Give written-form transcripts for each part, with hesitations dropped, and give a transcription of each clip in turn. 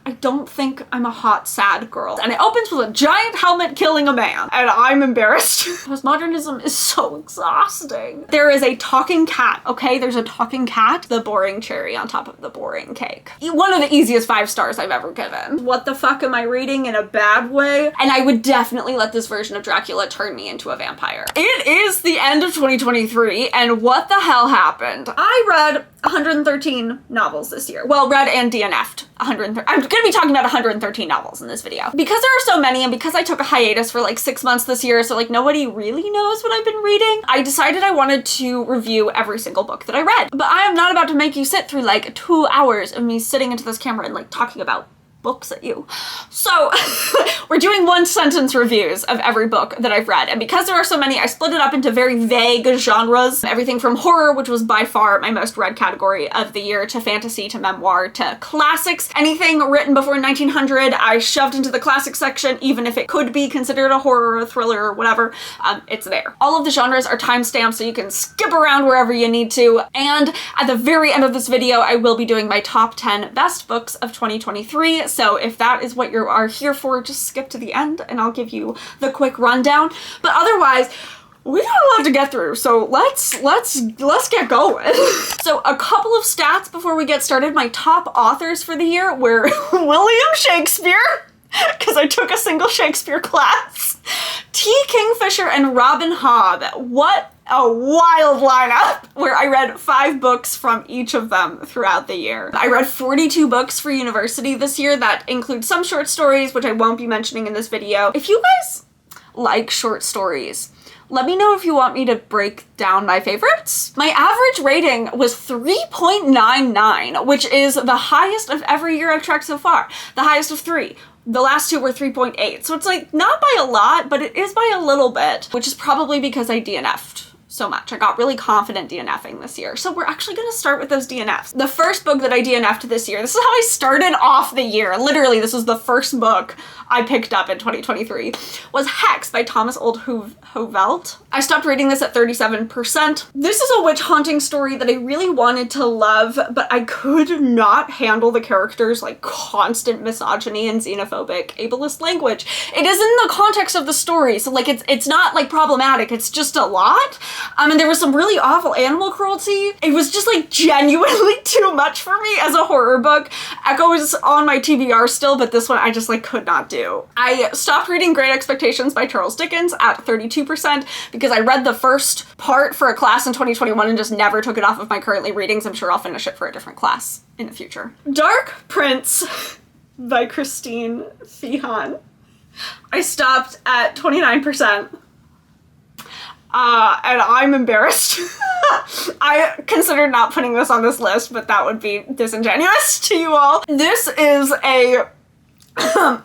I don't think I'm a hot, sad girl. And it opens with a giant helmet killing a man, and I'm embarrassed. Postmodernism is so exhausting. There is a talking cat, okay? There's a talking cat. The boring cherry on top of the boring cake. One of the easiest 5 stars I've ever given. What the fuck am I reading in a bad way? And I would definitely let this version of Dracula turn me into a vampire. It is the end of 2023, and what the hell happened? I read 113 novels this year. Well, read and DNF'd 113. I'm gonna be talking about 113 novels in this video. Because there are so many, and because I took a hiatus for like 6 months this year, so like nobody really knows what I've been reading, I decided I wanted to review every single book that I read. But I am not about to make you sit through like 2 hours of me sitting into this camera and like talking about books at you. So we're doing 1-sentence reviews of every book that I've read. And because there are so many, I split it up into very vague genres. Everything from horror, which was by far my most read category of the year, to fantasy, to memoir, to classics. Anything written before 1900, I shoved into the classic section, even if it could be considered a horror, or a thriller, or whatever, it's there. All of the genres are timestamped, so you can skip around wherever you need to. And at the very end of this video, I will be doing my top 10 best books of 2023. So if that is what you are here for, just skip to the end and I'll give you the quick rundown. But otherwise, we got a lot to get through, so let's get going. So a couple of stats before we get started. My top authors for the year were William Shakespeare, because I took a single Shakespeare class, T. Kingfisher, and Robin Hobb. What a wild lineup, where I read 5 books from each of them throughout the year. I read 42 books for university this year. That includes some short stories, which I won't be mentioning in this video. If you guys like short stories, let me know if you want me to break down my favorites. My average rating was 3.99, which is the highest of every year I've tracked so far. The highest of 3. The last 2 were 3.8, so it's like not by a lot, but it is by a little bit, which is probably because I DNF'd so much. I got really confident DNFing this year. So we're actually gonna start with those DNFs. The first book that I DNF'd this year, this is how I started off the year. Literally, this was the first book I picked up in 2023, was Hex by Thomas Old Hovelt. I stopped reading this at 37%. This is a witch haunting story that I really wanted to love, but I could not handle the characters' like constant misogyny and xenophobic ableist language. It is in the context of the story, so like it's not like problematic, it's just a lot. And there was some really awful animal cruelty. It was just like genuinely too much for me as a horror book. Echo is on my TBR still, but this one I just like could not do. I stopped reading Great Expectations by Charles Dickens at 32% because I read the first part for a class in 2021 and just never took it off of my currently readings. I'm sure I'll finish it for a different class in the future. Dark Prince by Christine Feehan. I stopped at 29%. And I'm embarrassed. I considered not putting this on this list, but that would be disingenuous to you all. This is a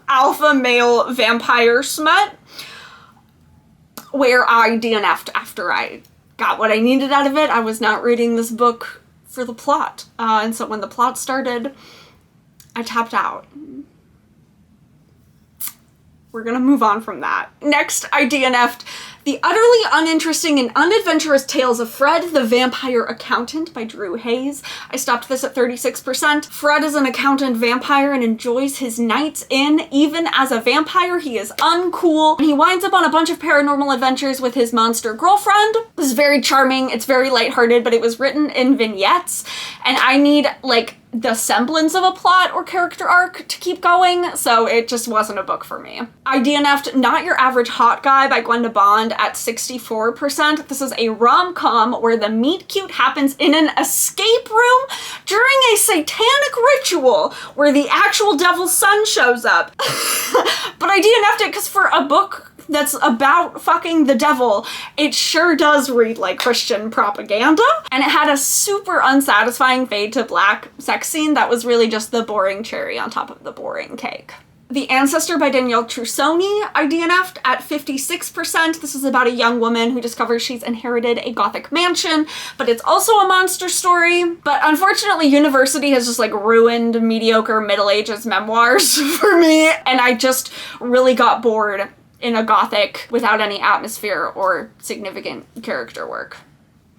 alpha male vampire smut where I DNF'd after I got what I needed out of it. I was not reading this book for the plot. And so when the plot started, I tapped out. We're gonna move on from that. Next, I DNF'd The Utterly Uninteresting and Unadventurous Tales of Fred, the Vampire Accountant by Drew Hayes. I stopped this at 36%. Fred is an accountant vampire and enjoys his nights in. Even as a vampire, he is uncool. And he winds up on a bunch of paranormal adventures with his monster girlfriend. This is very charming, it's very lighthearted, but it was written in vignettes, and I need, like, the semblance of a plot or character arc to keep going, so it just wasn't a book for me. I DNF'd Not Your Average Hot Guy by Gwenda Bond at 64%. This is a rom-com where the meet-cute happens in an escape room during a satanic ritual where the actual devil's son shows up. But I DNF'd it because for a book that's about fucking the devil, it sure does read like Christian propaganda. And it had a super unsatisfying fade to black sex scene that was really just the boring cherry on top of the boring cake. The Ancestor by Danielle Trussoni, I DNF'd at 56%. This is about a young woman who discovers she's inherited a gothic mansion, but it's also a monster story. But unfortunately, university has just like ruined mediocre Middle Ages memoirs for me, and I just really got bored in a gothic without any atmosphere or significant character work.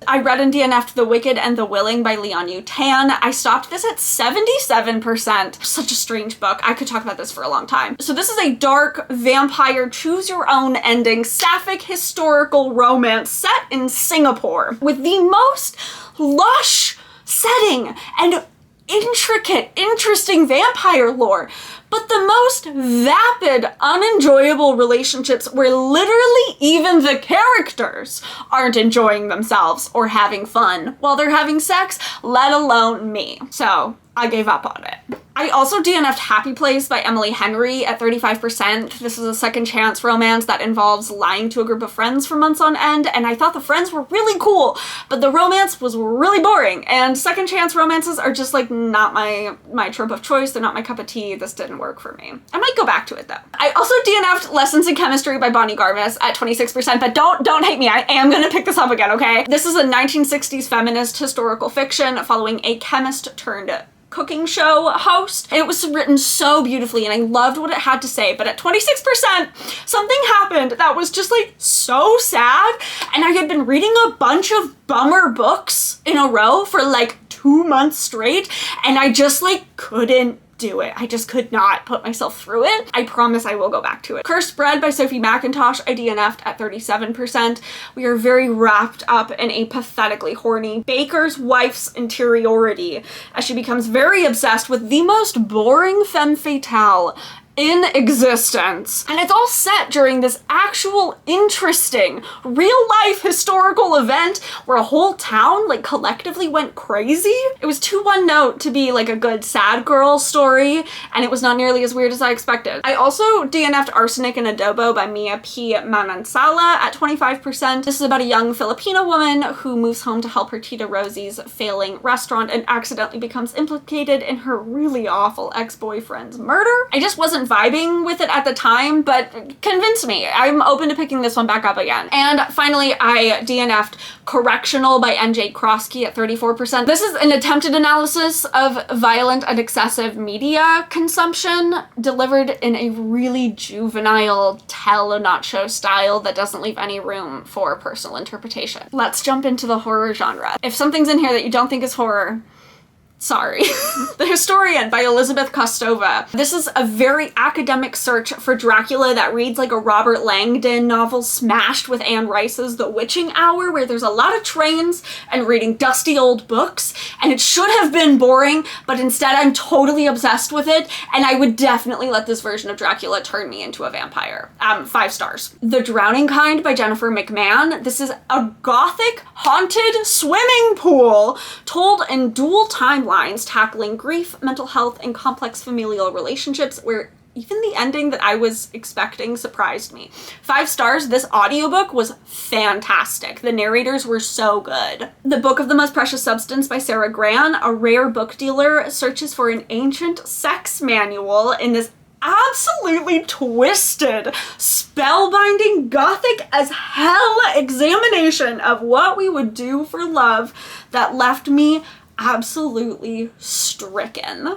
I read and DNF'd The Wicked and the Willing by Leon Yu Tan. I stopped this at 77%. Such a strange book. I could talk about this for a long time. So this is a dark vampire choose your own ending sapphic historical romance set in Singapore with the most lush setting and intricate, interesting vampire lore, but the most vapid, unenjoyable relationships where literally even the characters aren't enjoying themselves or having fun while they're having sex, let alone me. So I gave up on it. I also DNF'd Happy Place by Emily Henry at 35%. This is a second chance romance that involves lying to a group of friends for months on end, and I thought the friends were really cool, but the romance was really boring, and second chance romances are just like not my trope of choice. They're not my cup of tea. This didn't work for me. I might go back to it though. I also DNF'd Lessons in Chemistry by Bonnie Garmis at 26%, but don't hate me. I am gonna pick this up again, okay? This is a 1960s feminist historical fiction following a chemist turned cooking show host. It was written so beautifully and I loved what it had to say, but at 26%, something happened that was just like so sad, and I had been reading a bunch of bummer books in a row for like 2 months straight, and I just like couldn't do it. I just could not put myself through it. I promise I will go back to it. Cursed Bread by Sophie McIntosh, I DNF'd at 37%. We are very wrapped up in a pathetically horny baker's wife's interiority as she becomes very obsessed with the most boring femme fatale in existence. And it's all set during this actual interesting real life historical event where a whole town like collectively went crazy. It was too one note to be like a good sad girl story, and it was not nearly as weird as I expected. I also DNF'd Arsenic and Adobo by Mia P. Manansala at 25%. This is about a young Filipino woman who moves home to help her Tita Rosie's failing restaurant and accidentally becomes implicated in her really awful ex-boyfriend's murder. I just wasn't vibing with it at the time, but convinced me. I'm open to picking this one back up again. And finally, I DNF'd Correctional by NJ Krosky at 34%. This is an attempted analysis of violent and excessive media consumption delivered in a really juvenile tell not show style that doesn't leave any room for personal interpretation. Let's jump into the horror genre. If something's in here that you don't think is horror, sorry. The Historian by Elizabeth Kostova. This is a very academic search for Dracula that reads like a Robert Langdon novel smashed with Anne Rice's The Witching Hour, where there's a lot of trains and reading dusty old books, and it should have been boring, but instead I'm totally obsessed with it, and I would definitely let this version of Dracula turn me into a vampire. 5 stars. The Drowning Kind by Jennifer McMahon. This is a gothic haunted swimming pool told in dual timelines tackling grief, mental health, and complex familial relationships, where even the ending that I was expecting surprised me. 5 stars. This audiobook was fantastic. The narrators were so good. The Book of the Most Precious Substance by Sarah Gran. A rare book dealer searches for an ancient sex manual in this absolutely twisted, spellbinding, gothic as hell examination of what we would do for love that left me absolutely stricken.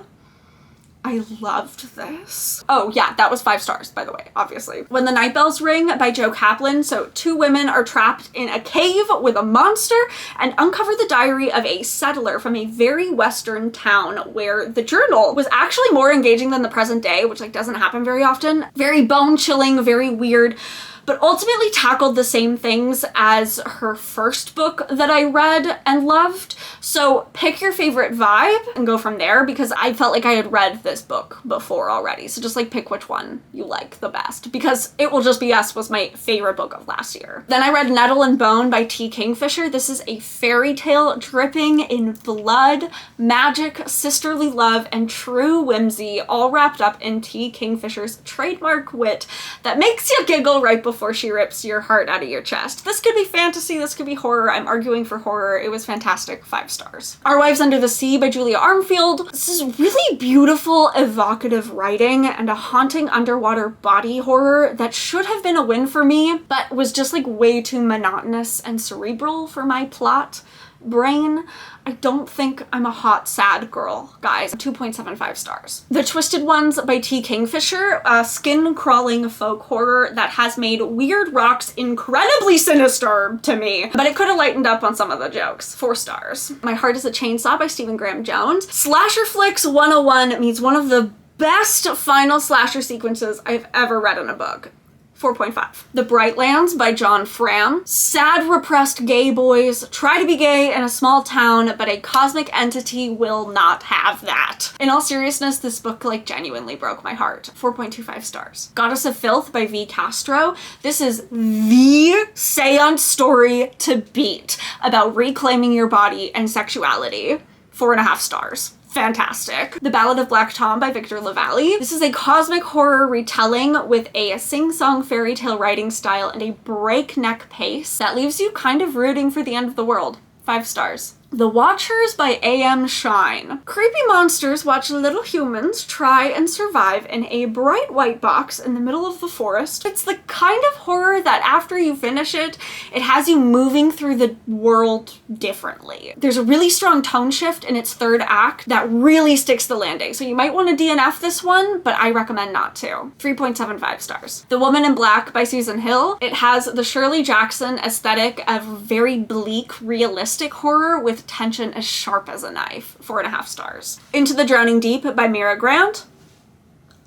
I loved this. Oh yeah, that was 5 stars, by the way, obviously. When the Night Bells Ring by Joe Kaplan. So 2 women are trapped in a cave with a monster and uncover the diary of a settler from a very western town where the journal was actually more engaging than the present day, which like doesn't happen very often. Very bone-chilling, very weird, but ultimately tackled the same things as her first book that I read and loved. So pick your favorite vibe and go from there, because I felt like I had read this book before already. So just like pick which one you like the best, because It Will Just Be Us was my favorite book of last year. Then I read Nettle and Bone by T. Kingfisher. This is a fairy tale dripping in blood, magic, sisterly love, and true whimsy, all wrapped up in T. Kingfisher's trademark wit that makes you giggle right before she rips your heart out of your chest. This could be fantasy, this could be horror. I'm arguing for horror. It was fantastic. 5 stars. Our Wives Under the Sea by Julia Armfield. This is really beautiful, evocative writing and a haunting underwater body horror that should have been a win for me, but was just like way too monotonous and cerebral for my plot brain, I don't think I'm a hot, sad girl, guys. 2.75 stars. The Twisted Ones by T. Kingfisher, a skin-crawling folk horror that has made weird rocks incredibly sinister to me, but it could have lightened up on some of the jokes. 4 stars. My Heart is a Chainsaw by Stephen Graham Jones. Slasher Flicks 101 means one of the best final slasher sequences I've ever read in a book. 4.5. The Brightlands by John Fram. Sad, repressed gay boys try to be gay in a small town, but a cosmic entity will not have that. In all seriousness, this book like genuinely broke my heart. 4.25 stars. Goddess of Filth by V. Castro. This is the seance story to beat about reclaiming your body and sexuality. 4.5 stars. Fantastic. The Ballad of Black Tom by Victor LaValle. This is a cosmic horror retelling with a sing-song fairy tale writing style and a breakneck pace that leaves you kind of rooting for the end of the world. 5 stars. The Watchers by A.M. Shine. Creepy monsters watch little humans try and survive in a bright white box in the middle of the forest. It's the kind of horror that after you finish it, it has you moving through the world differently. There's a really strong tone shift in its third act that really sticks the landing. So you might want to DNF this one, but I recommend not to. 3.75 stars. The Woman in Black by Susan Hill. It has the Shirley Jackson aesthetic of very bleak, realistic horror with tension as sharp as a knife. 4.5 stars. Into the Drowning Deep by Mira Grant.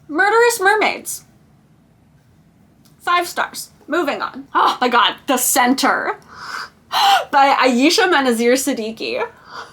Murderous Mermaids. 5 stars. Moving on. Oh my god, The Center by Ayesha Manazir Siddiqui.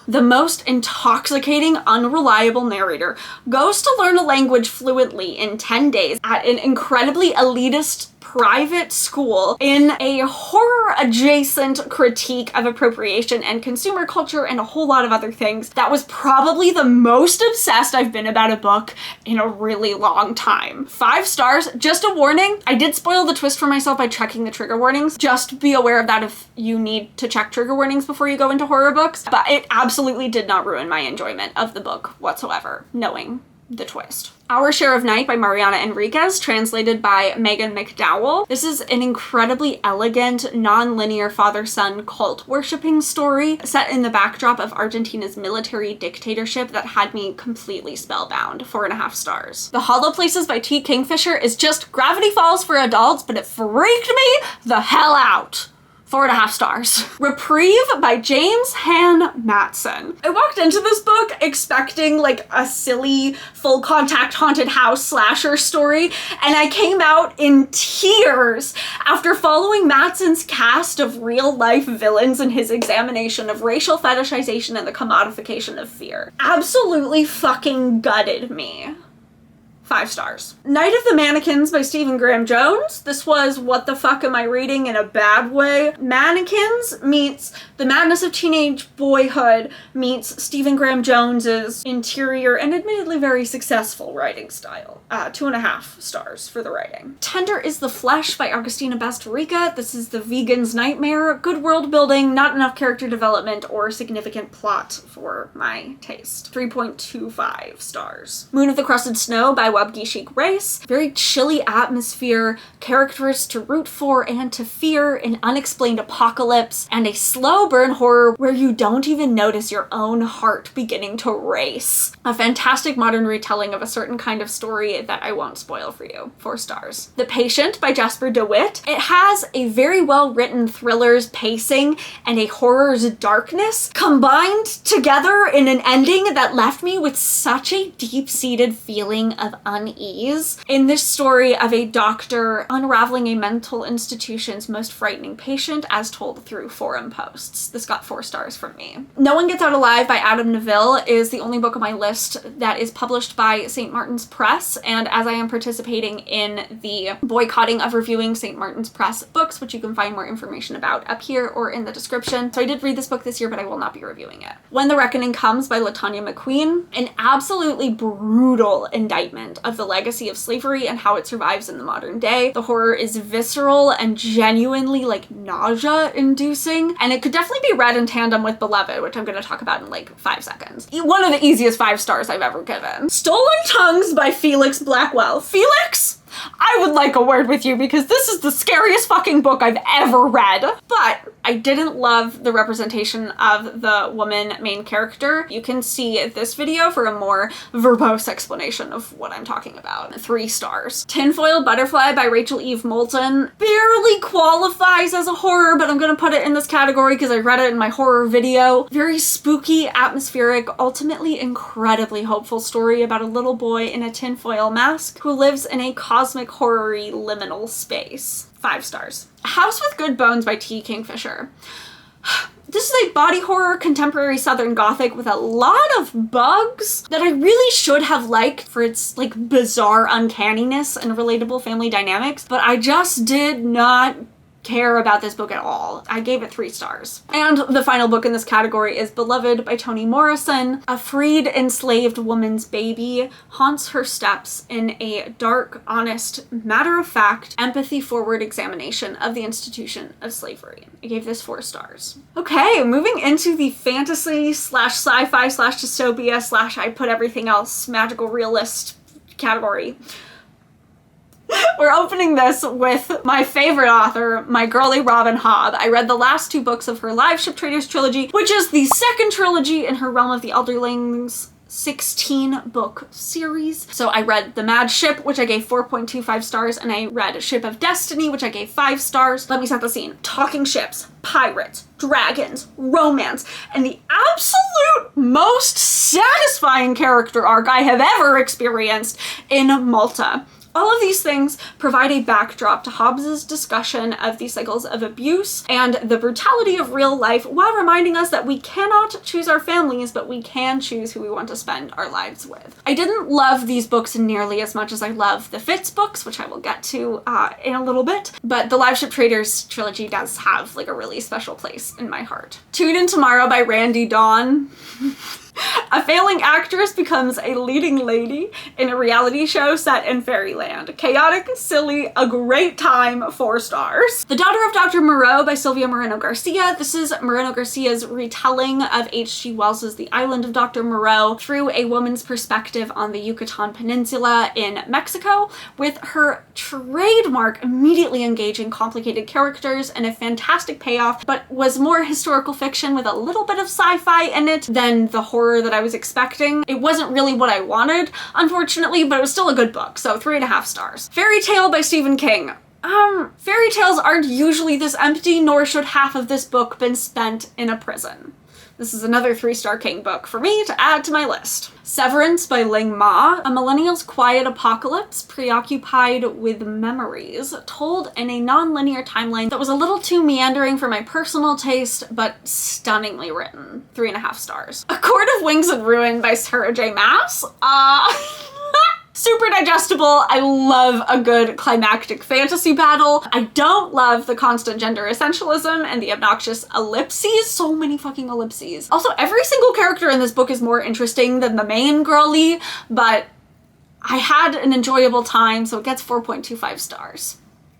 The most intoxicating, unreliable narrator goes to learn a language fluently in 10 days at an incredibly elitist private school in a horror-adjacent critique of appropriation and consumer culture and a whole lot of other things. That was probably the most obsessed I've been about a book in a really long time. 5 stars. Just a warning, I did spoil the twist for myself by checking the trigger warnings. Just be aware of that if you need to check trigger warnings before you go into horror books. But it absolutely did not ruin my enjoyment of the book whatsoever, knowing the twist. Our Share of Night by Mariana Enriquez, translated by Megan McDowell. This is an incredibly elegant, non-linear father-son cult worshipping story set in the backdrop of Argentina's military dictatorship that had me completely spellbound. 4.5 stars. The Hollow Places by T. Kingfisher is just Gravity Falls for adults, but it freaked me the hell out. 4.5 stars. Reprieve by James Han Matson. I walked into this book expecting like a silly full contact haunted house slasher story, and I came out in tears after following Matson's cast of real life villains in his examination of racial fetishization and the commodification of fear. Absolutely fucking gutted me. 5 stars. Night of the Mannequins by Stephen Graham Jones. This was what the fuck am I reading in a bad way? Mannequins meets the madness of teenage boyhood meets Stephen Graham Jones's interior and admittedly very successful writing style. 2.5 stars for the writing. Tender is the Flesh by Agustina Bastarrica. This is the vegan's nightmare. Good world building, not enough character development or significant plot for my taste. 3.25 stars. Moon of the Crusted Snow by Wabgi Chic Race. Very chilly atmosphere, characters to root for and to fear, an unexplained apocalypse, and a slow burn horror where you don't even notice your own heart beginning to race. A fantastic modern retelling of a certain kind of story that I won't spoil for you. 4 stars. The Patient by Jasper DeWitt. It has a very well written thriller's pacing and a horror's darkness combined together in an ending that left me with such a deep-seated feeling of unease in this story of a doctor unraveling a mental institution's most frightening patient as told through forum posts. This got 4 stars from me. No One Gets Out Alive by Adam Neville is the only book on my list that is published by St. Martin's Press, and as I am participating in the boycotting of reviewing St. Martin's Press books, which you can find more information about up here or in the description. So I did read this book this year, but I will not be reviewing it. When the Reckoning Comes by LaTanya McQueen, an absolutely brutal indictment of the legacy of slavery and how it survives in the modern day. The horror is visceral and genuinely like nausea-inducing, and it could definitely be read in tandem with Beloved, which I'm going to talk about in like 5 seconds. One of the easiest 5 stars I've ever given. Stolen Tongues by Felix Blackwell. Felix? I would like a word with you because this is the scariest fucking book I've ever read. But I didn't love the representation of the woman main character. You can see this video for a more verbose explanation of what I'm talking about. 3 stars. Tinfoil Butterfly by Rachel Eve Moulton barely qualifies as a horror, but I'm gonna put it in this category because I read it in my horror video. Very spooky, atmospheric, ultimately incredibly hopeful story about a little boy in a tinfoil mask who lives in a cosmic horror-y liminal space. 5 stars. House with Good Bones by T. Kingfisher. This is a body horror contemporary Southern Gothic with a lot of bugs that I really should have liked for its like bizarre uncanniness and relatable family dynamics, but I just did not care about this book at all. I gave it 3 stars. And the final book in this category is Beloved by Toni Morrison. A freed, enslaved woman's baby haunts her steps in a dark, honest, matter-of-fact, empathy-forward examination of the institution of slavery. I gave this 4 stars. Okay, moving into the fantasy slash sci-fi slash dystopia slash I put everything else magical realist category. We're opening this with my favorite author, my girly Robin Hobb. I read the last 2 books of her Live Ship Traders trilogy, which is the second trilogy in her Realm of the Elderlings 16-book series. So I read The Mad Ship, which I gave 4.25 stars, and I read Ship of Destiny, which I gave 5 stars. Let me set the scene. Talking ships, pirates, dragons, romance, and the absolute most satisfying character arc I have ever experienced in Malta. All of these things provide a backdrop to Hobbes's discussion of the cycles of abuse and the brutality of real life, while reminding us that we cannot choose our families, but we can choose who we want to spend our lives with. I didn't love these books nearly as much as I love the Fitz books, which I will get to in a little bit, but the Live Ship Traders trilogy does have like a really special place in my heart. Tune In Tomorrow by Randy Dawn. A failing actress becomes a leading lady in a reality show set in fairyland. Chaotic, silly, a great time, 4 stars. The Daughter of Dr. Moreau by Sylvia Moreno Garcia. This is Moreno Garcia's retelling of H.G. Wells's The Island of Dr. Moreau through a woman's perspective on the Yucatan Peninsula in Mexico, with her trademark immediately engaging complicated characters and a fantastic payoff, but was more historical fiction with a little bit of sci-fi in it than the horror that I was expecting. It wasn't really what I wanted, unfortunately, but it was still a good book, so 3.5 stars. Fairy Tale by Stephen King. Fairy tales aren't usually this empty, nor should half of this book been spent in a prison. This is another 3-star King book for me to add to my list. Severance by Ling Ma, a millennial's quiet apocalypse preoccupied with memories, told in a non-linear timeline that was a little too meandering for my personal taste, but stunningly written. 3.5 stars. A Court of Wings and Ruin by Sarah J. Maas. Super digestible. I love a good climactic fantasy battle. I don't love the constant gender essentialism and the obnoxious ellipses. So many fucking ellipses. Also, every single character in this book is more interesting than the main girly, but I had an enjoyable time, so it gets 4.25 stars.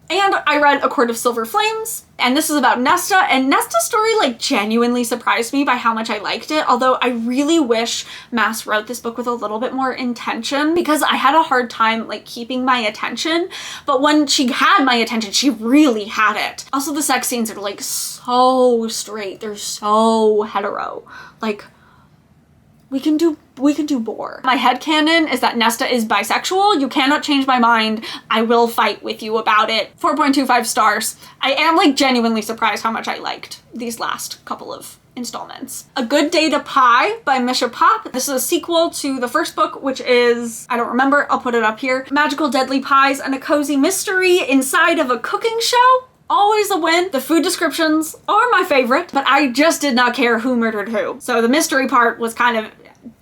And I read A Court of Silver Flames, and this is about Nesta, and Nesta's story like genuinely surprised me by how much I liked it, although I really wish Maas wrote this book with a little bit more intention, because I had a hard time like keeping my attention, but when she had my attention, she really had it. Also, the sex scenes are like so straight, they're so hetero, like we can do bore. My headcanon is that Nesta is bisexual. You cannot change my mind. I will fight with you about it. 4.25 stars. I am like genuinely surprised how much I liked these last couple of installments. A Good Day to Pie by Misha Pop. This is a sequel to the first book, which is, I don't remember, I'll put it up here. Magical deadly pies and a cozy mystery inside of a cooking show. Always a win. The food descriptions are my favorite, but I just did not care who murdered who. So the mystery part was kind of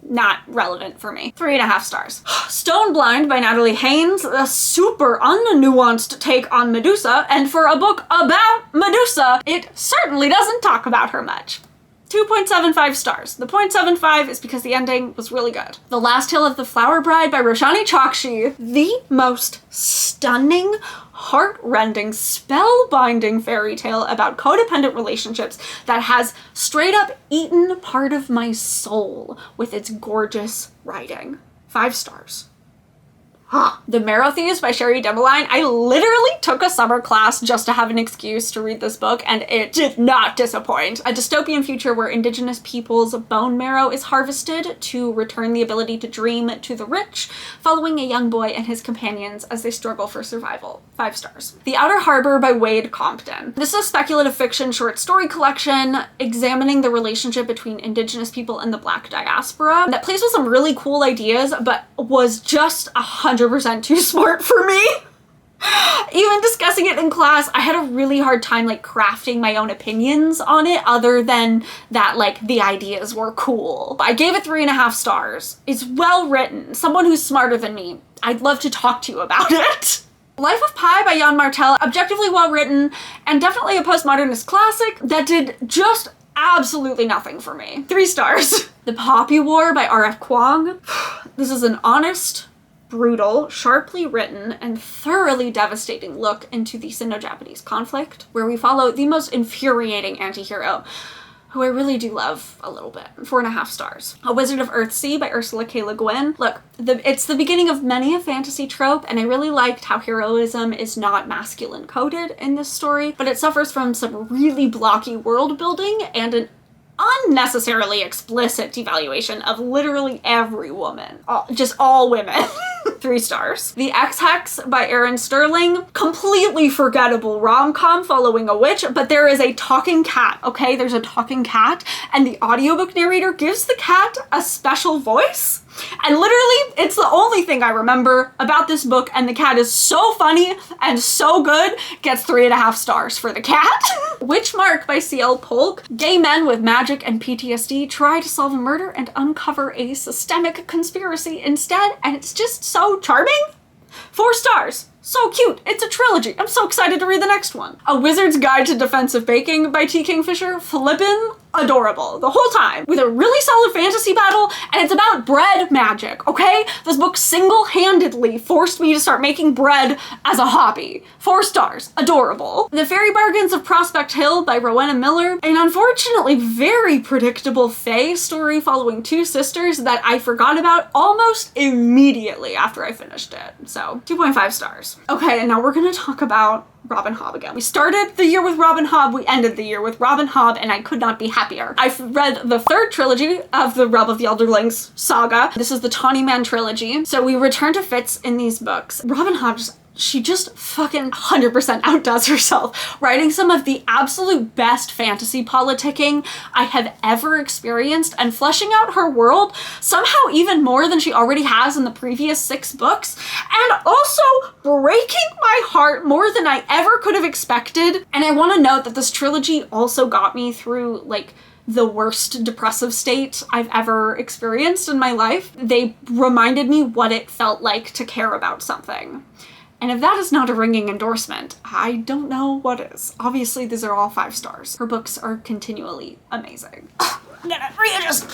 not relevant for me. 3.5 stars. Stone Blind by Natalie Haynes, a super unnuanced take on Medusa, and for a book about Medusa, it certainly doesn't talk about her much. 2.75 stars. The 0.75 is because the ending was really good. The Last Tale of the Flower Bride by Roshani Chokshi, the most stunning, heart-rending, spellbinding fairy tale about codependent relationships that has straight up eaten part of my soul with its gorgeous writing. 5 stars. The Marrow Thieves by Sherry Demeline. I literally took a summer class just to have an excuse to read this book, and it did not disappoint. A dystopian future where indigenous people's bone marrow is harvested to return the ability to dream to the rich, following a young boy and his companions as they struggle for survival. 5 stars. The Outer Harbor by Wade Compton. This is a speculative fiction short story collection examining the relationship between indigenous people and the Black diaspora that plays with some really cool ideas, but was just 100% too smart for me. Even discussing it in class, I had a really hard time like crafting my own opinions on it, other than that like the ideas were cool. I gave it 3.5 stars. It's well written. Someone who's smarter than me, I'd love to talk to you about it. Life of Pi by Jan Martel, objectively well written and definitely a postmodernist classic that did just absolutely nothing for me. 3 stars. The Poppy War by R.F. Kuang. This is an honest, brutal, sharply written, and thoroughly devastating look into the Sino-Japanese conflict, where we follow the most infuriating anti-hero, who I really do love a little bit. 4.5 stars. A Wizard of Earthsea by Ursula K. Le Guin. Look, it's the beginning of many a fantasy trope, and I really liked how heroism is not masculine coded in this story, but it suffers from some really blocky world building and an unnecessarily explicit devaluation of literally every woman. Just all women. 3 stars. The X-Hex by Erin Sterling. Completely forgettable rom-com following a witch, but there is a talking cat, okay? There's a talking cat, and the audiobook narrator gives the cat a special voice. And literally, it's the only thing I remember about this book, and the cat is so funny and so good, gets 3.5 stars for the cat. Witchmark by C.L. Polk. Gay men with magic and PTSD try to solve a murder and uncover a systemic conspiracy instead, and it's just so charming. 4 stars. So cute. It's a trilogy. I'm so excited to read the next one. A Wizard's Guide to Defensive Baking by T. Kingfisher. Flippin' adorable the whole time, with a really solid fantasy battle, and it's about bread magic, okay? This book single-handedly forced me to start making bread as a hobby. 4 stars. Adorable. The Fairy Bargains of Prospect Hill by Rowena Miller. An unfortunately very predictable fae story following 2 sisters that I forgot about almost immediately after I finished it. So 2.5 stars. Okay, and now we're gonna talk about Robin Hobb again. We started the year with Robin Hobb, we ended the year with Robin Hobb, and I could not be happier. I've read the 3rd trilogy of the Realm of the Elderlings saga. This is the Tawny Man trilogy. So we return to Fitz in these books. Robin Hobb she just fucking 100% outdoes herself, writing some of the absolute best fantasy politicking I have ever experienced and fleshing out her world somehow even more than she already has in the previous 6 books, and also breaking my heart more than I ever could have expected. And I want to note that this trilogy also got me through like the worst depressive state I've ever experienced in my life. They reminded me what it felt like to care about something. And if that is not a ringing endorsement, I don't know what is. Obviously, these are all 5 stars. Her books are continually amazing.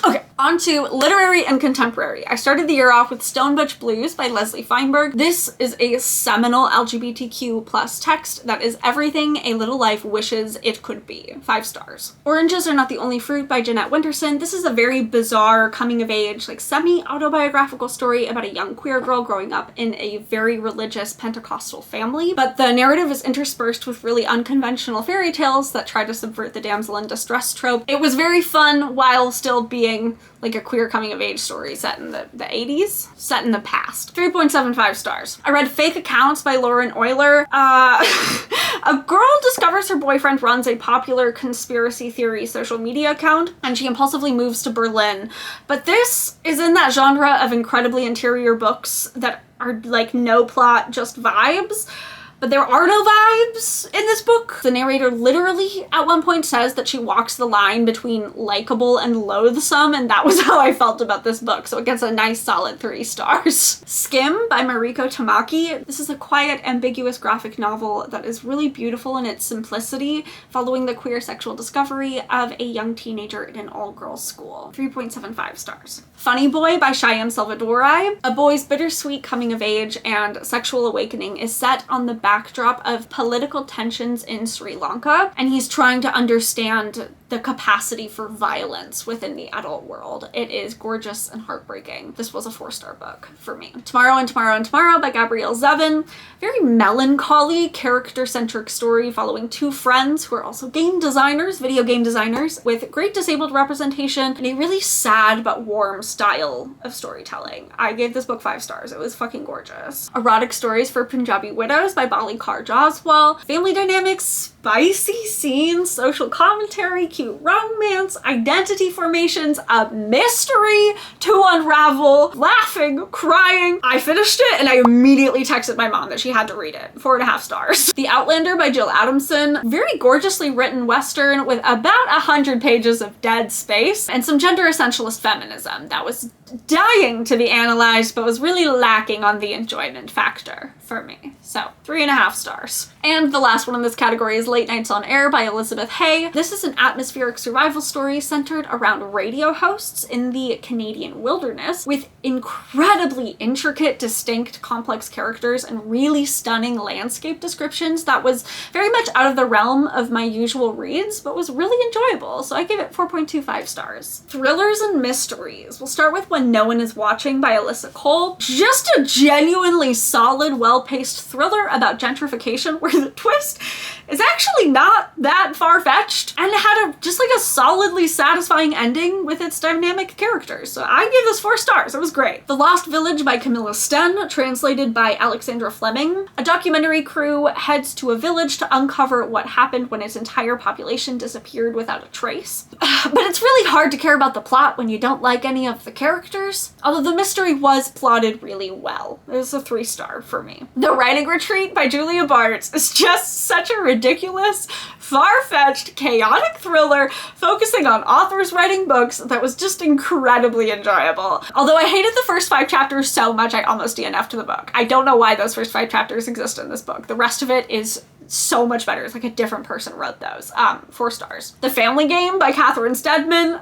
Okay, on to literary and contemporary. I started the year off with Stone Butch Blues by Leslie Feinberg. This is a seminal LGBTQ plus text that is everything a little life wishes it could be. 5 stars. Oranges Are Not the Only Fruit by Jeanette Winterson. This is a very bizarre coming of age, like semi-autobiographical story about a young queer girl growing up in a very religious Pentecostal family, but the narrative is interspersed with really unconventional fairy tales that try to subvert the damsel in distress trope. It was very fun while still being like a queer coming of age story set in the 80s, set in the past. 3.75 stars. I read Fake Accounts by Lauren Euler. A girl discovers her boyfriend runs a popular conspiracy theory social media account, and she impulsively moves to Berlin. But this is in that genre of incredibly interior books that are like no plot, just vibes. But there are no vibes in this book. The narrator literally at one point says that she walks the line between likable and loathsome, and that was how I felt about this book, so it gets a nice solid 3 stars. Skim by Mariko Tamaki. This is a quiet, ambiguous graphic novel that is really beautiful in its simplicity, following the queer sexual discovery of a young teenager in an all-girls school. 3.75 stars. Funny Boy by Shyam Selvadurai. A boy's bittersweet coming of age and sexual awakening is set on the backdrop of political tensions in Sri Lanka, and he's trying to understand the capacity for violence within the adult world. It is gorgeous and heartbreaking. This was a 4-star book for me. Tomorrow and Tomorrow and Tomorrow by Gabrielle Zevin. Very melancholy, character-centric story following 2 friends who are also game designers, video game designers, with great disabled representation and a really sad but warm style of storytelling. I gave this book 5 stars. It was fucking gorgeous. Erotic Stories for Punjabi Widows by Bali Kaur Jaswal. Family dynamics, spicy scenes, social commentary, cute romance, identity formations, a mystery to unravel, laughing, crying. I finished it and I immediately texted my mom that she had to read it. 4.5 stars. The Outlander by Jill Adamson. Very gorgeously written Western with about 100 pages of dead space and some gender essentialist feminism that was dying to be analyzed but was really lacking on the enjoyment factor for me. So 3.5 stars. And the last one in this category is Late Nights on Air by Elizabeth Hay. This is an atmospheric survival story centered around radio hosts in the Canadian wilderness with incredibly intricate, distinct, complex characters and really stunning landscape descriptions that was very much out of the realm of my usual reads, but was really enjoyable. So I gave it 4.25 stars. Thrillers and mysteries. We'll start with When No One Is Watching by Alyssa Cole. Just a genuinely solid, well-paced thriller about gentrification where the twist is actually not that far-fetched and had just like a solidly satisfying ending with its dynamic characters. So I gave this 4 stars. It was great. The Lost Village by Camilla Sten, translated by Alexandra Fleming. A documentary crew heads to a village to uncover what happened when its entire population disappeared without a trace. But it's really hard to care about the plot when you don't like any of the characters, although the mystery was plotted really well. It was a 3-star for me. The Writing Retreat by Julia Bartz is just such a ridiculous, far-fetched, chaotic thriller focusing on authors writing books that was just incredibly enjoyable. Although I hated the first 5 chapters so much I almost DNF'd the book. I don't know why those first 5 chapters exist in this book. The rest of it is so much better. It's like a different person wrote those. 4 stars. The Family Game by Catherine Steadman.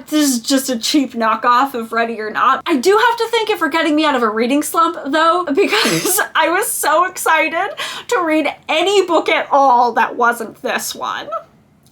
This is just a cheap knockoff of Ready or Not. I do have to thank it for getting me out of a reading slump though, because I was so excited to read any book at all that wasn't this one.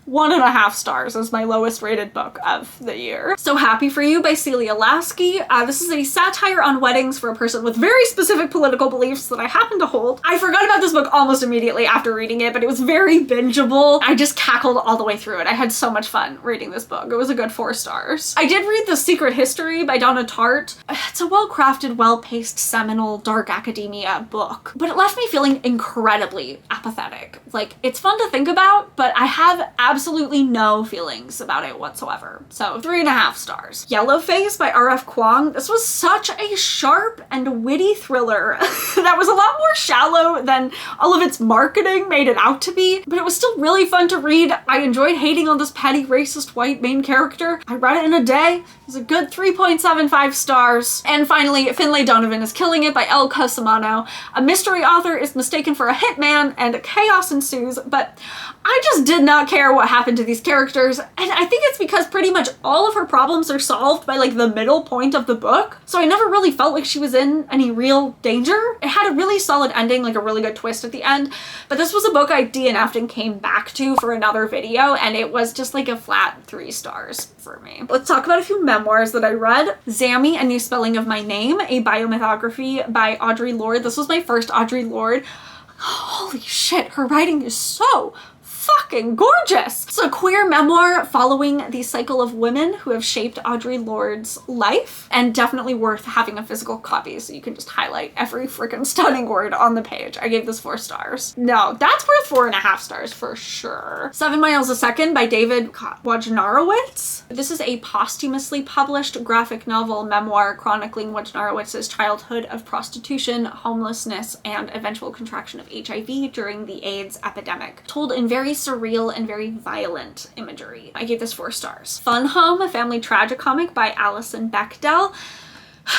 1.5 stars is my lowest rated book of the year. So Happy for You by Celia Lasky. This is a satire on weddings for a person with very specific political beliefs that I happen to hold. I forgot about this book almost immediately after reading it, but it was very bingeable. I just cackled all the way through it. I had so much fun reading this book. It was a good 4 stars. I did read The Secret History by Donna Tartt. It's a well-crafted, well-paced, seminal, dark academia book, but it left me feeling incredibly apathetic. Like, it's fun to think about, but I have absolutely no feelings about it whatsoever. So 3.5 stars. Yellowface by R.F. Kuang. This was such a sharp and witty thriller that was a lot more shallow than all of its marketing made it out to be, but it was still really fun to read. I enjoyed hating on this petty racist white main character. I read it in a day. It was a good 3.75 stars. And finally, Finlay Donovan is Killing It by Elle Cosimano. A mystery author is mistaken for a hitman and chaos ensues, but I just did not care what happened to these characters, and I think it's because pretty much all of her problems are solved by like the middle point of the book, so I never really felt like she was in any real danger. It had a really solid ending, like a really good twist at the end, but this was a book I DNF'd and came back to for another video, and it was just like a flat 3 stars for me. Let's talk about a few memoirs that I read. Zammy, A New Spelling of My Name, a biomythography by Audre Lorde. This was my first Audre Lorde. Holy shit, her writing is so fucking gorgeous. It's a queer memoir following the cycle of women who have shaped Audre Lorde's life, and definitely worth having a physical copy so you can just highlight every freaking stunning word on the page. I gave this 4 stars. No, that's worth 4.5 stars for sure. 7 Miles a Second by David Wojnarowicz. This is a posthumously published graphic novel memoir chronicling Wojnarowicz's childhood of prostitution, homelessness, and eventual contraction of HIV during the AIDS epidemic, told in very surreal and very violent imagery. I gave this 4 stars. Fun Home, a family tragicomic by Alison Bechdel.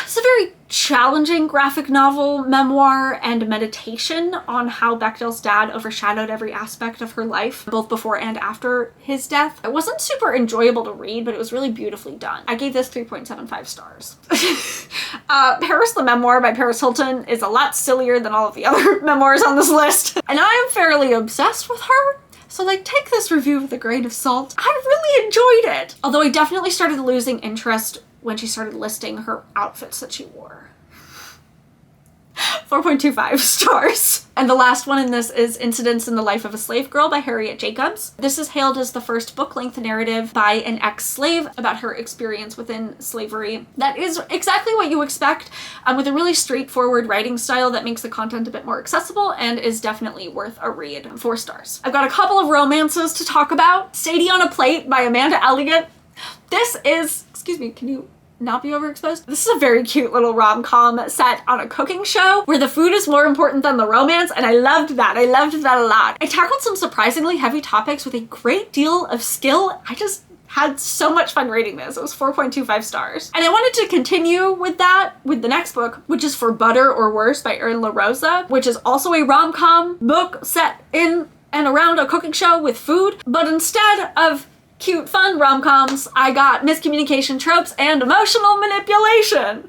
It's a very challenging graphic novel, memoir, and meditation on how Bechdel's dad overshadowed every aspect of her life, both before and after his death. It wasn't super enjoyable to read, but it was really beautifully done. I gave this 3.75 stars. Paris the Memoir by Paris Hilton is a lot sillier than all of the other memoirs on this list, and I am fairly obsessed with her. So like, take this review with a grain of salt. I really enjoyed it. Although I definitely started losing interest when she started listing her outfits that she wore. 4.25 stars. And the last one in this is Incidents in the Life of a Slave Girl by Harriet Jacobs. This is hailed as the first book-length narrative by an ex-slave about her experience within slavery. That is exactly what you expect, with a really straightforward writing style that makes the content a bit more accessible and is definitely worth a read. 4 stars. I've got a couple of romances to talk about. Sadie on a Plate by Amanda Elliott. This is, excuse me, can you not be overexposed? This is a very cute little rom-com set on a cooking show where the food is more important than the romance, and I loved that. I loved that a lot. I tackled some surprisingly heavy topics with a great deal of skill. I just had so much fun reading this. It was 4.25 stars. And I wanted to continue with that with the next book, which is For Butter or Worse by Erin LaRosa, which is also a rom-com book set in and around a cooking show with food, but instead of cute, fun rom-coms, I got miscommunication tropes and emotional manipulation.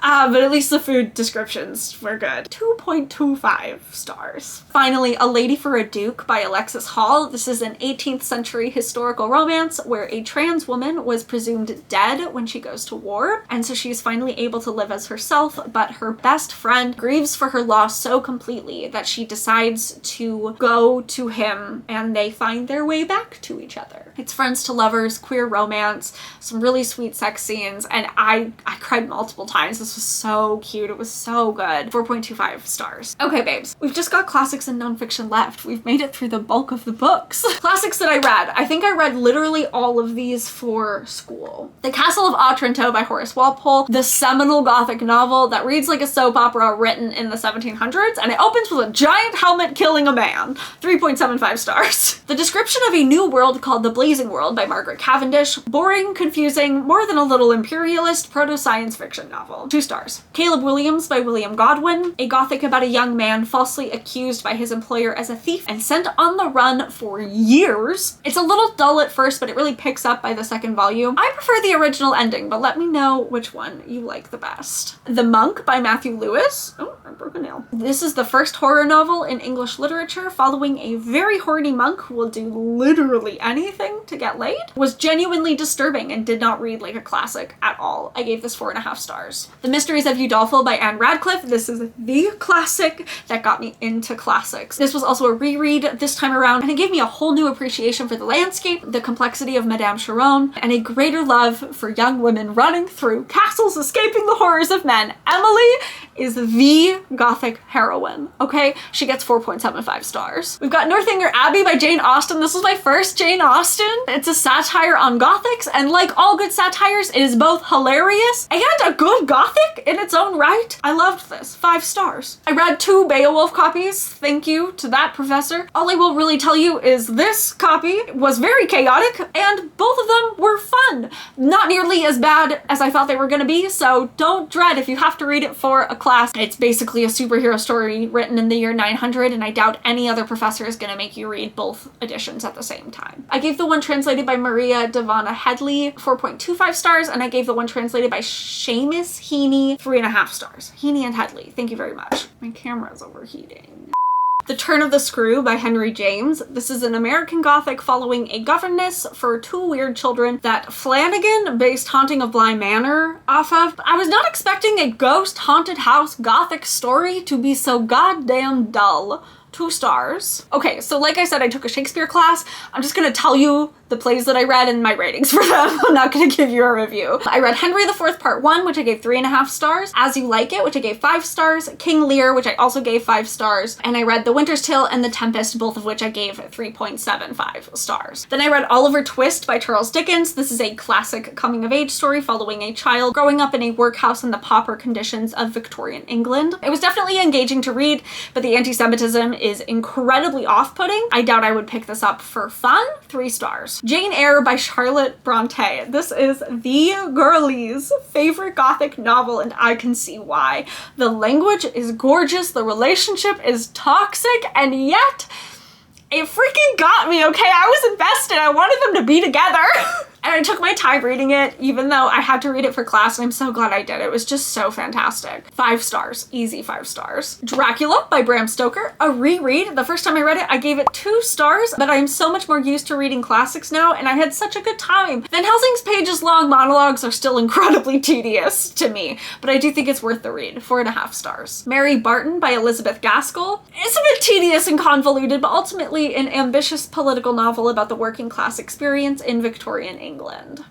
But at least the food descriptions were good. 2.25 stars. Finally, A Lady for a Duke by Alexis Hall. This is an 18th century historical romance where a trans woman was presumed dead when she goes to war, and so she's finally able to live as herself, but her best friend grieves for her loss so completely that she decides to go to him, and they find their way back to each other. It's friends to lovers, queer romance, some really sweet sex scenes, and I cried multiple times. This was so cute. It was so good. 4.25 stars. Okay, babes, we've just got classics and nonfiction left. We've made it through the bulk of the books. Classics that I read. I think I read literally all of these for school. The Castle of Otranto by Horace Walpole, the seminal Gothic novel that reads like a soap opera written in the 1700s, and it opens with a giant helmet killing a man. 3.75 stars. The description of a new world called the Blazing World by Margaret Cavendish. Boring, confusing, more than a little imperialist proto-science fiction novel. 2 stars. Caleb Williams by William Godwin, a gothic about a young man falsely accused by his employer as a thief and sent on the run for years. It's a little dull at first, but it really picks up by the second volume. I prefer the original ending, but let me know which one you like the best. The Monk by Matthew Lewis. Oh, I broke a nail. This is the first horror novel in English literature following a very horny monk who will do literally anything to get laid. Was genuinely disturbing and did not read like a classic at all. I gave this 4.5 stars. The Mysteries of Udolpho by Anne Radcliffe. This is the classic that got me into classics. This was also a reread this time around, and it gave me a whole new appreciation for the landscape, the complexity of Madame Chiron, and a greater love for young women running through castles escaping the horrors of men. Emily is the Gothic heroine, okay? She gets 4.75 stars. We've got Northanger Abbey by Jane Austen. This was my first Jane Austen. It's a satire on Gothics, and like all good satires, it is both hilarious and a good Gothic in its own right. I loved this. 5 stars. I read 2 Beowulf copies. Thank you to that professor. All I will really tell you is this copy was very chaotic, and both of them were fun. Not nearly as bad as I thought they were gonna be, so don't dread if you have to read it for a class. It's basically a superhero story written in the year 900, and I doubt any other professor is gonna make you read both editions at the same time. I gave the one translated by Maria Devana Headley 4.25 stars, and I gave the one translated by Seamus Heaney 3.5 stars. Heaney and Headley, thank you very much. My camera's overheating. The Turn of the Screw by Henry James. This is an American Gothic following a governess for 2 weird children that Flanagan based Haunting of Bly Manor off of. I was not expecting a ghost haunted house Gothic story to be so goddamn dull. 2 stars. Okay, so like I said, I took a Shakespeare class. I'm just gonna tell you the plays that I read and my ratings for them. I'm not gonna give you a review. I read Henry IV Part 1, which I gave 3.5 stars. As You Like It, which I gave 5 stars. King Lear, which I also gave 5 stars. And I read The Winter's Tale and The Tempest, both of which I gave 3.75 stars. Then I read Oliver Twist by Charles Dickens. This is a classic coming-of-age story following a child growing up in a workhouse in the pauper conditions of Victorian England. It was definitely engaging to read, but the anti-Semitism is incredibly off-putting. I doubt I would pick this up for fun. 3 stars. Jane Eyre by Charlotte Bronte. This is the girlies' favorite Gothic novel, and I can see why. The language is gorgeous, the relationship is toxic, and yet it freaking got me, okay? I was invested. I wanted them to be together. And I took my time reading it, even though I had to read it for class, and I'm so glad I did. It was just so fantastic. 5 stars. Easy 5 stars. Dracula by Bram Stoker. A reread. The first time I read it, I gave it 2 stars, but I'm so much more used to reading classics now, and I had such a good time. Van Helsing's pages-long monologues are still incredibly tedious to me, but I do think it's worth the read. 4.5 stars. Mary Barton by Elizabeth Gaskell. It's a bit tedious and convoluted, but ultimately an ambitious political novel about the working class experience in Victorian England.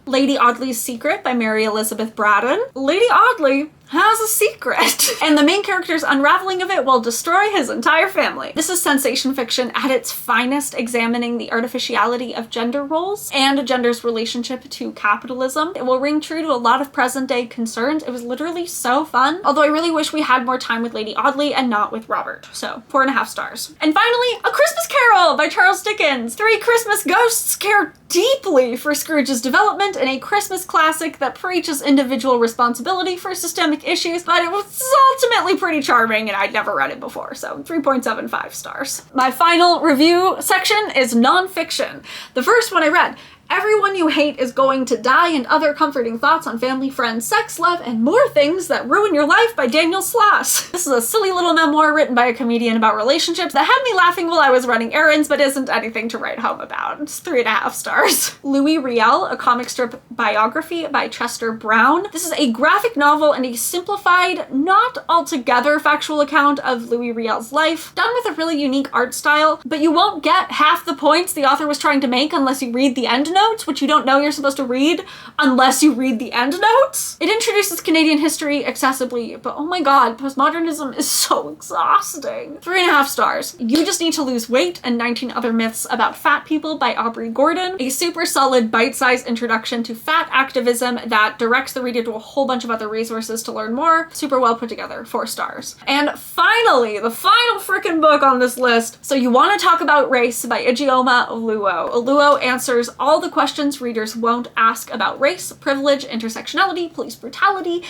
Lady Audley's Secret by Mary Elizabeth Braddon. Lady Audley has a secret, and the main character's unraveling of it will destroy his entire family. This is sensation fiction at its finest, examining the artificiality of gender roles and gender's relationship to capitalism. It will ring true to a lot of present-day concerns. It was literally so fun, although I really wish we had more time with Lady Audley and not with Robert. So 4.5 stars. And finally, A Christmas Carol by Charles Dickens. 3 Christmas ghosts care deeply for Scrooge's development in a Christmas classic that preaches individual responsibility for systemic issues, but it was ultimately pretty charming and I'd never read it before, so 3.75 stars. My final review section is nonfiction. The first one I read, Everyone You Hate Is Going to Die and Other Comforting Thoughts on Family, Friends, Sex, Love, and More Things That Ruin Your Life by Daniel Sloss. This is a silly little memoir written by a comedian about relationships that had me laughing while I was running errands, but isn't anything to write home about. It's 3.5 stars. Louis Riel, a comic strip biography by Chester Brown. This is a graphic novel and a simplified, not altogether factual account of Louis Riel's life, done with a really unique art style, but you won't get half the points the author was trying to make unless you read the end notes, which you don't know you're supposed to read unless you read the end notes. It introduces Canadian history accessibly, but oh my god, postmodernism is so exhausting. 3.5 stars. You Just Need to Lose Weight and 19 Other Myths About Fat People by Aubrey Gordon. A super solid bite-sized introduction to fat activism that directs the reader to a whole bunch of other resources to learn more. Super well put together. 4 stars. And finally, the final freaking book on this list. So You Want to Talk About Race by Ijeoma Oluo. Oluo answers all the questions readers won't ask about race, privilege, intersectionality, police brutality,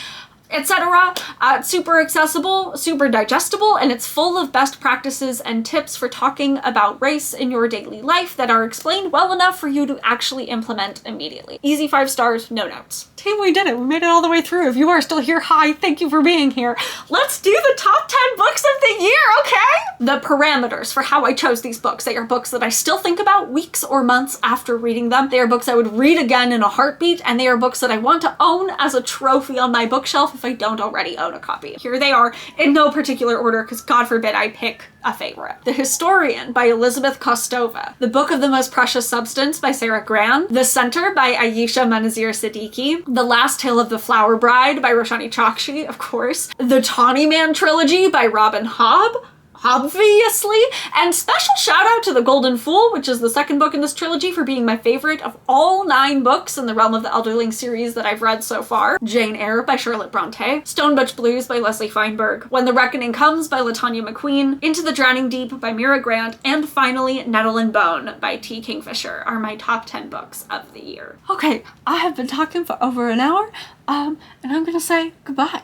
etc. It's super accessible, super digestible, and it's full of best practices and tips for talking about race in your daily life that are explained well enough for you to actually implement immediately. Easy 5 stars, no notes. Team, we did it. We made it all the way through. If you are still here, hi, thank you for being here. Let's do the top 10 books of the year, okay? The parameters for how I chose these books. They are books that I still think about weeks or months after reading them. They are books I would read again in a heartbeat, and they are books that I want to own as a trophy on my bookshelf if I don't already own a copy. Here they are in no particular order, because God forbid I pick a favorite. The Historian by Elizabeth Kostova. The Book of the Most Precious Substance by Sarah Gran. The Center by Ayesha Manazir Siddiqui. The Last Tale of the Flower Bride by Roshani Chokshi, of course. The Tawny Man Trilogy by Robin Hobb, obviously, and special shout out to The Golden Fool, which is the second book in this trilogy, for being my favorite of all 9 books in the realm of the Elderling series that I've read so far. Jane Eyre by Charlotte Bronte. Stonebutch Blues by Leslie Feinberg. When the Reckoning Comes by LaTanya McQueen. Into the Drowning Deep by Mira Grant. And finally, Nettle and Bone by T. Kingfisher are my top 10 books of the year. Okay, I have been talking for over an hour, and I'm gonna say goodbye.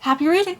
Happy reading.